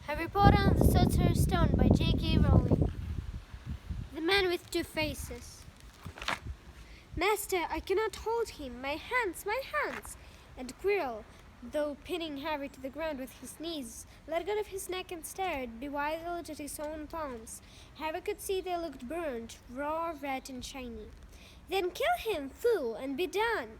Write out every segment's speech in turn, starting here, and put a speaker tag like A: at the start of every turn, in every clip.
A: Harry Potter and the Sorcerer's Stone by J.K. Rowling. The Man with Two Faces. Master, I cannot hold him. My hands, my hands! And Quirrell, though pinning Harry to the ground with his knees, let go of his neck and stared, bewildered at his own palms. Harry could see they looked burned, raw, red, and shiny. Then kill him, fool, and be done,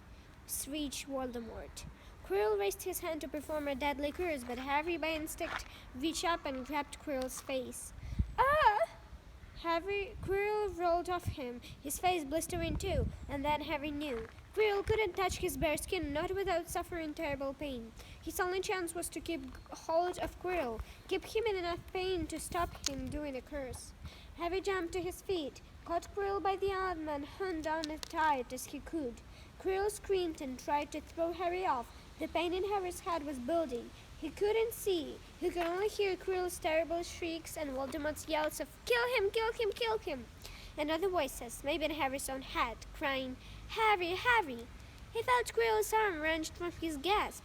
A: shrieked Voldemort. Quirrell raised his hand to perform a deadly curse, but Harry, by instinct, reached up and grabbed Quirrell's face. Ah! Quirrell rolled off him, his face blistering too, and then Harry knew. Quirrell couldn't touch his bare skin, not without suffering terrible pain. His only chance was to keep hold of Quirrell, keep him in enough pain to stop him doing the curse. Harry jumped to his feet, caught Quirrell by the arm, and hung down as tight as he could. Quirrell screamed and tried to throw Harry off. The pain in Harry's head was building. He couldn't see. He could only hear Quirrell's terrible shrieks and Voldemort's yells of, "Kill him, kill him, kill him!" and other voices, maybe in Harry's own head, crying, "Harry, Harry!" He felt Quirrell's arm wrenched from his grasp,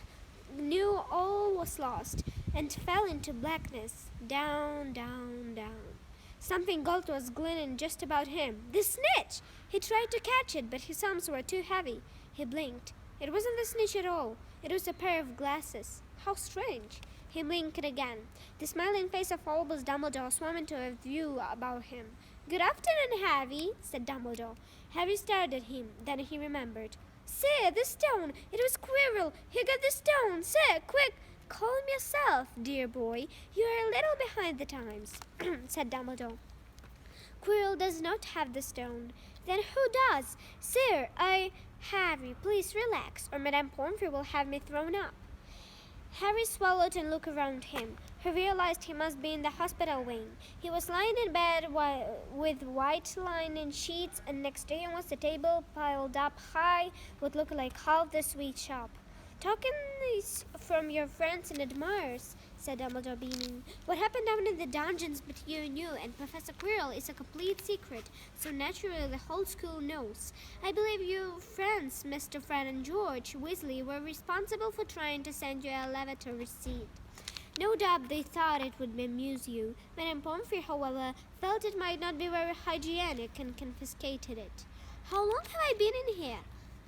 A: knew all was lost, and fell into blackness, down, down, down. Something gold was glinting just about him. The snitch! He tried to catch it, but his arms were too heavy. He blinked. It wasn't the snitch at all. It was a pair of glasses. How strange. He blinked again. The smiling face of Albus Dumbledore swam into a view about him. "Good afternoon, Harry," said Dumbledore. Harry stared at him. Then he remembered. "Sir, the stone! It was Quirrell! He got the stone! Sir, quick! Calm yourself, dear boy. You are a little behind the times," said Dumbledore. "Quirrell does not have the stone." "Then who does?" "Sir, Harry, please relax, or Madame Pomfrey will have me thrown up." Harry swallowed and looked around him. He realized he must be in the hospital wing. He was lying in bed with white linen sheets, and next to him was a table piled up high, what looked like half the sweet shop. "Talking this from your friends and admirers," said Dumbledore, beaming. "What happened down in the dungeons between you and Professor Quirrell is a complete secret, so naturally the whole school knows. I believe you friends, Mr. Fred and George Weasley, were responsible for trying to send you a letter receipt. No doubt they thought it would amuse you. Madame Pomfrey, however, felt it might not be very hygienic and confiscated it. How long have I been in here?"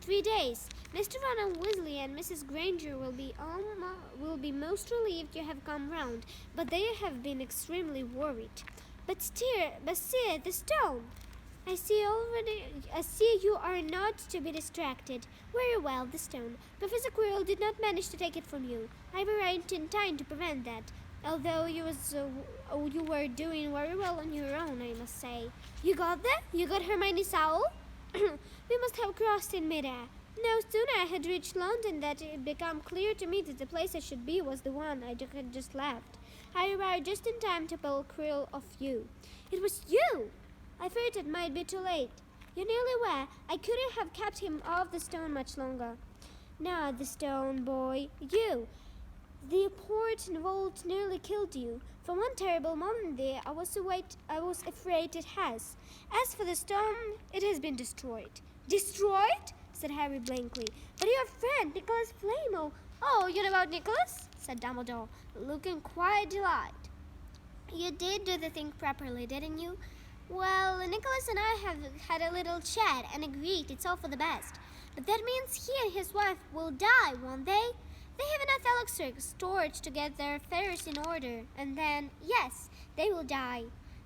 A: 3 days. Mr. Ronald Weasley and Mrs. Granger will be most relieved you have come round, but they have been extremely worried. But sir, the stone! I see you are not to be distracted. Very well, the stone. Professor Quirrell did not manage to take it from you. I arrived in time to prevent that, although you were doing very well on your own, I must say. You got there? You got Hermione's owl? We must have crossed in midair. No sooner I had reached London than it became clear to me that the place I should be was the one I had just left. I arrived just in time to pull Quirrell off you." "It was you!" "I feared it might be too late." "You nearly were. I couldn't have kept him off the stone much longer." "Not the stone, boy. You. The port in vault nearly killed you. For one terrible moment there, I was afraid it has. As for the stone, it has been destroyed." "Destroyed?" said Harry blankly. "But your friend, Nicholas Flamel—" "Oh, you know about Nicholas?" said Dumbledore, looking quite delighted. "You did do the thing properly, didn't you? Well, Nicholas and I have had a little chat and agreed it's all for the best. But that means he and his wife will die, won't they? They have enough elixir stored to get their affairs in order, and then, yes, they will die."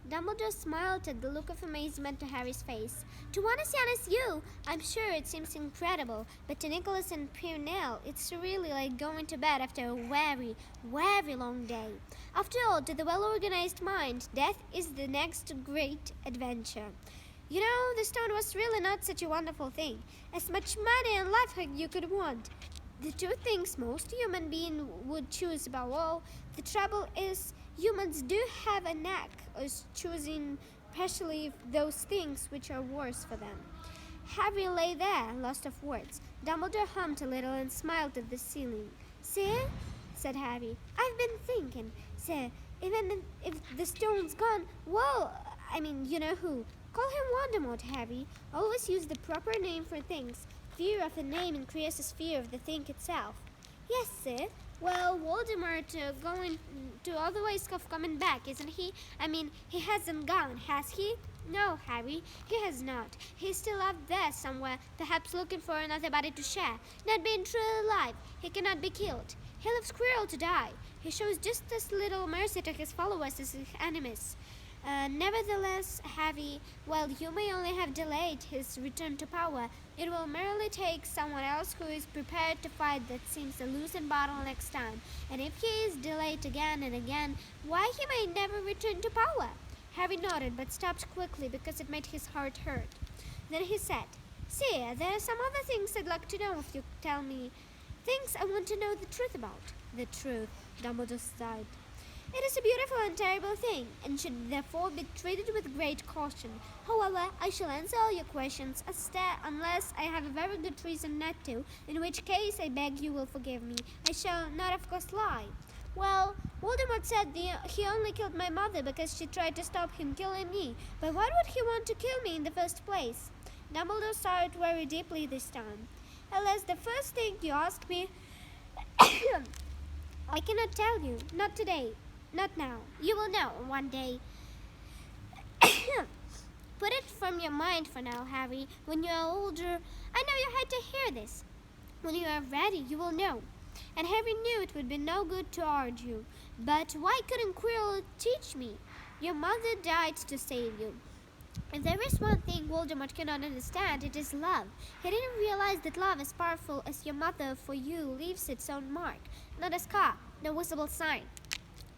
A: Dumbledore smiled at the look of amazement to Harry's face. "To one as young as you, I'm sure it seems incredible, but to Nicholas and Purnell, it's really like going to bed after a very, very long day. After all, to the well-organized mind, death is the next great adventure. You know, the stone was really not such a wonderful thing. As much money and life as you could want. The two things most human beings would choose above all. The trouble is, humans do have a knack of choosing especially those things which are worse for them." Harry lay there, lost of words. Dumbledore hummed a little and smiled at the ceiling. "Sir," said Harry, "I've been thinking. Sir, even if the stone's gone, well, you know who. Call him Voldemort, Harry. Always use the proper name for things. Fear of a name increases fear of the thing itself." "Yes, sir," Well, Voldemort going to other ways of coming back, isn't he? I mean, he hasn't gone, has he? No, Harry, he has not. He's still up there somewhere, perhaps looking for another body to share. Not being truly alive, he cannot be killed. He leaves Quirrell to die. He shows just as little mercy to his followers as his enemies. Nevertheless, Harry, while you may only have delayed his return to power, it will merely take someone else who is prepared to fight that seems a losing battle next time. And if he is delayed again and again, why he may never return to power? Harry nodded, but stopped quickly because it made his heart hurt. Then he said, "See, there are some other things I'd like to know if you tell me. Things I want to know the truth about." "The truth," Dumbledore sighed. "It is a beautiful and terrible thing, and should therefore be treated with great caution. However, I shall answer all your questions unless I have a very good reason not to, in which case I beg you will forgive me. I shall not, of course, lie." "Well, Voldemort said he only killed my mother because she tried to stop him killing me. But why would he want to kill me in the first place?" Dumbledore sighed very deeply this time. "Alas, the first thing you asked me, I cannot tell you. Not today. Not now. You will know one day. Put it from your mind for now, Harry. When you are older, I know you had to hear this. When you are ready, you will know." And Harry knew it would be no good to argue. "But why couldn't Quirrell teach me? Your mother died to save you. If there is one thing Voldemort cannot understand, it is love. He didn't realize that love as powerful as your mother for you leaves its own mark, not a scar, no visible sign.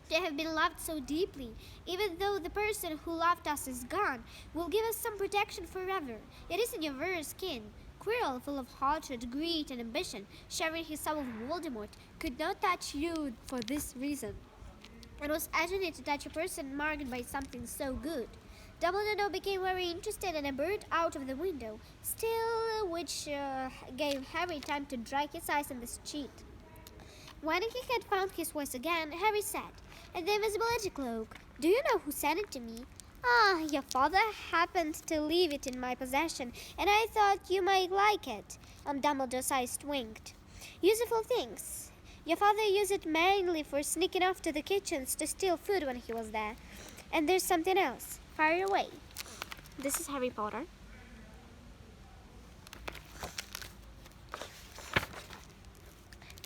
A: To have been loved so deeply, even though the person who loved us is gone, will give us some protection forever. It is in your very skin." Quirrell, full of hatred, greed, and ambition, sharing his soul with Voldemort, could not touch you for this reason. It was agony to touch a person marked by something so good. Dumbledore now became very interested in a bird out of the window, still which gave Harry time to dry his eyes on the sheet. When he had found his voice again, Harry said, "The invisibility cloak. Do you know who sent it to me?" "Ah, your father happened to leave it in my possession, and I thought you might like it." Dumbledore's eyes winked. "Useful things. Your father used it mainly for sneaking off to the kitchens to steal food when he was there. And there's something else. Fire away." This is Harry Potter.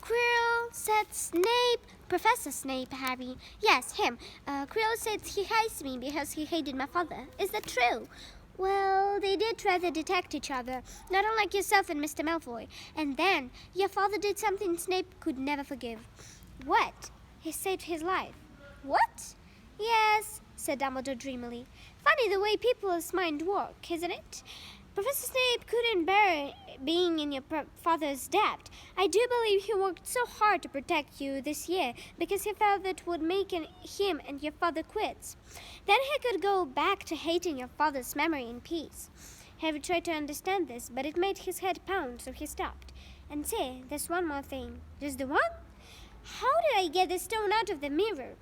A: "Quirrell said Snape, Professor Snape, Harry. Yes, him. Quirrell said he hates me because he hated my father. Is that true?" "Well, they did try to detect each other, not unlike yourself and Mr. Malfoy. And then your father did something Snape could never forgive." "What?" "He saved his life." "What?" "Yes," said Dumbledore dreamily. "Funny the way people's minds work, isn't it? Professor Snape couldn't bear being in your father's debt. I do believe he worked so hard to protect you this year because he felt that would make him and your father quits. Then he could go back to hating your father's memory in peace." Harry tried to understand this, but it made his head pound, so he stopped. "And say, there's one more thing." "Just the one?" "How did I get the stone out of the mirror?"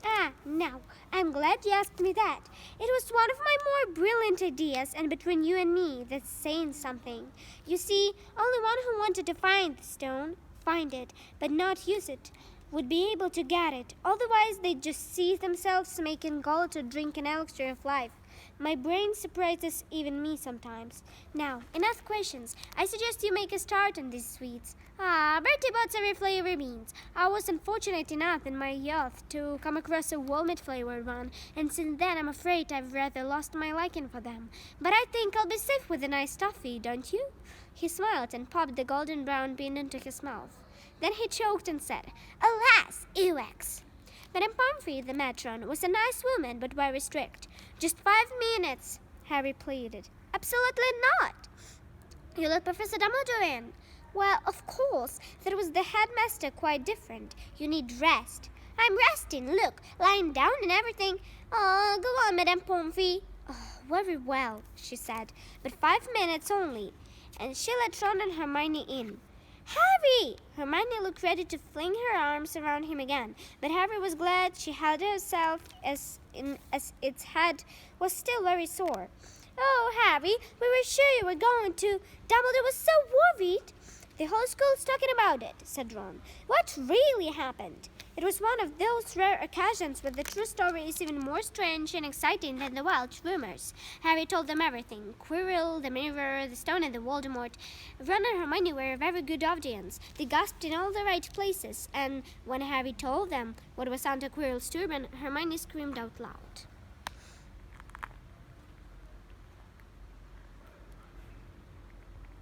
A: "Ah, now, I'm glad you asked me that. It was one of my more brilliant ideas, and between you and me, that's saying something. You see, only one who wanted to find the stone, find it, but not use it, would be able to get it. Otherwise, they'd just see themselves making gold to drink an elixir of life. My brain surprises even me sometimes. Now, enough questions. I suggest you make a start on these sweets. Bertie bought every flavor beans. I was unfortunate enough in my youth to come across a walnut-flavored one, and since then I'm afraid I've rather lost my liking for them. But I think I'll be safe with a nice toffee, don't you?" He smiled and popped the golden brown bean into his mouth. Then he choked and said, "Alas, earwax!" Madame Pomfrey, the matron, was a nice woman, but very strict. "Just 5 minutes," Harry pleaded. "Absolutely not." "You let Professor Dumbledore in." "Well, of course, that was the headmaster, quite different. You need rest." "I'm resting, look, lying down and everything." "Oh, go on, Madame Pomfrey." "Oh, very well," she said, "but 5 minutes only." And she let Ron and Hermione in. "Harry!" Hermione looked ready to fling her arms around him again, but Harry was glad she held herself as its head was still very sore. "Oh, Harry, we were sure you were going to. Dumbledore was so worried." The whole school's talking about it, said Ron. What really happened? It was one of those rare occasions where the true story is even more strange and exciting than the wild rumors. Harry told them everything. Quirrell, the mirror, the stone and the Voldemort. Ron and Hermione were a very good audience. They gasped in all the right places, and when Harry told them what was under Quirrell's turban, Hermione screamed out loud.